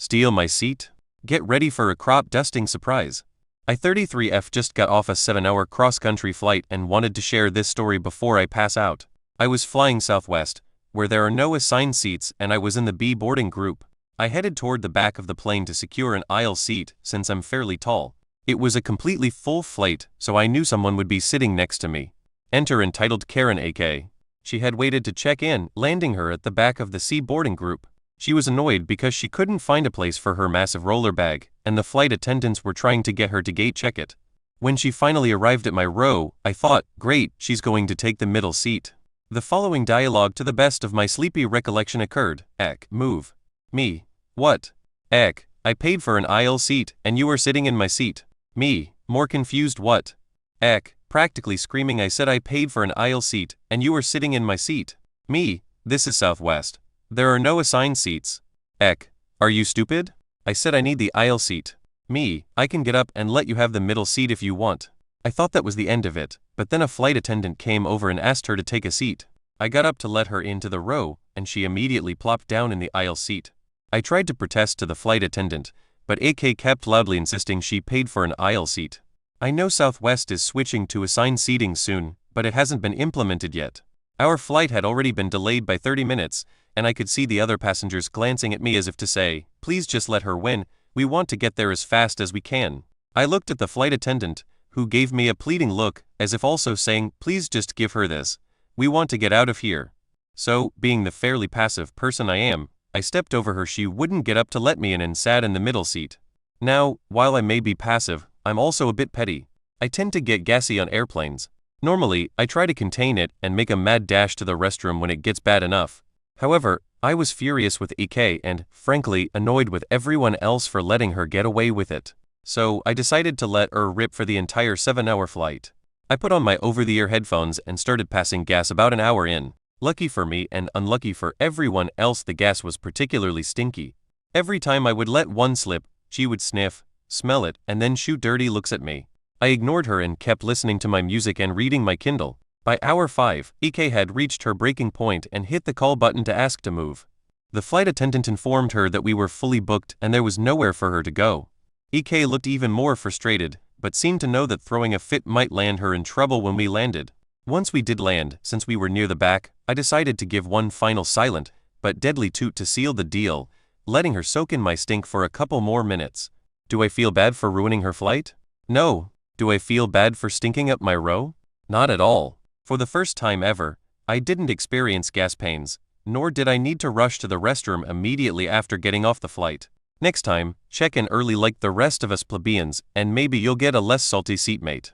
Steal my seat? Get ready for a crop dusting surprise. I 33F just got off a 7-hour cross-country flight and wanted to share this story before I pass out. I was flying Southwest, where there are no assigned seats, and I was in the B boarding group. I headed toward the back of the plane to secure an aisle seat since I'm fairly tall. It was a completely full flight, so I knew someone would be sitting next to me. Enter entitled Karen AK. She had waited to check in, landing her at the back of the C boarding group. She was annoyed because she couldn't find a place for her massive roller bag, and the flight attendants were trying to get her to gate check it. When she finally arrived at my row, I thought, great, she's going to take the middle seat. The following dialogue to the best of my sleepy recollection occurred. Ek, move. Me. What? Ek, I paid for an aisle seat, and you are sitting in my seat. Me, more confused what? Ek, practically screaming I said I paid for an aisle seat, and you are sitting in my seat. Me, this is Southwest. There are no assigned seats. Ek, are you stupid? I said I need the aisle seat. Me, I can get up and let you have the middle seat if you want. I thought that was the end of it, but then a flight attendant came over and asked her to take a seat. I got up to let her into the row, and she immediately plopped down in the aisle seat. I tried to protest to the flight attendant, but AK kept loudly insisting she paid for an aisle seat. I know Southwest is switching to assigned seating soon, but it hasn't been implemented yet. Our flight had already been delayed by 30 minutes, and I could see the other passengers glancing at me as if to say, please just let her win, we want to get there as fast as we can. I looked at the flight attendant, who gave me a pleading look, as if also saying, please just give her this. We want to get out of here. So, being the fairly passive person I am, I stepped over her. She wouldn't get up to let me in and sat in the middle seat. Now, while I may be passive, I'm also a bit petty. I tend to get gassy on airplanes. Normally, I try to contain it and make a mad dash to the restroom when it gets bad enough. However, I was furious with EK and, frankly, annoyed with everyone else for letting her get away with it. So, I decided to let her rip for the entire 7-hour flight. I put on my over-the-ear headphones and started passing gas about an hour in. Lucky for me and unlucky for everyone else, the gas was particularly stinky. Every time I would let one slip, she would sniff, smell it, and then shoot dirty looks at me. I ignored her and kept listening to my music and reading my Kindle. By hour 5, EK had reached her breaking point and hit the call button to ask to move. The flight attendant informed her that we were fully booked and there was nowhere for her to go. EK looked even more frustrated, but seemed to know that throwing a fit might land her in trouble when we landed. Once we did land, since we were near the back, I decided to give one final silent, but deadly toot to seal the deal, letting her soak in my stink for a couple more minutes. Do I feel bad for ruining her flight? No. Do I feel bad for stinking up my row? Not at all. For the first time ever, I didn't experience gas pains, nor did I need to rush to the restroom immediately after getting off the flight. Next time, check in early like the rest of us plebeians, and maybe you'll get a less salty seatmate.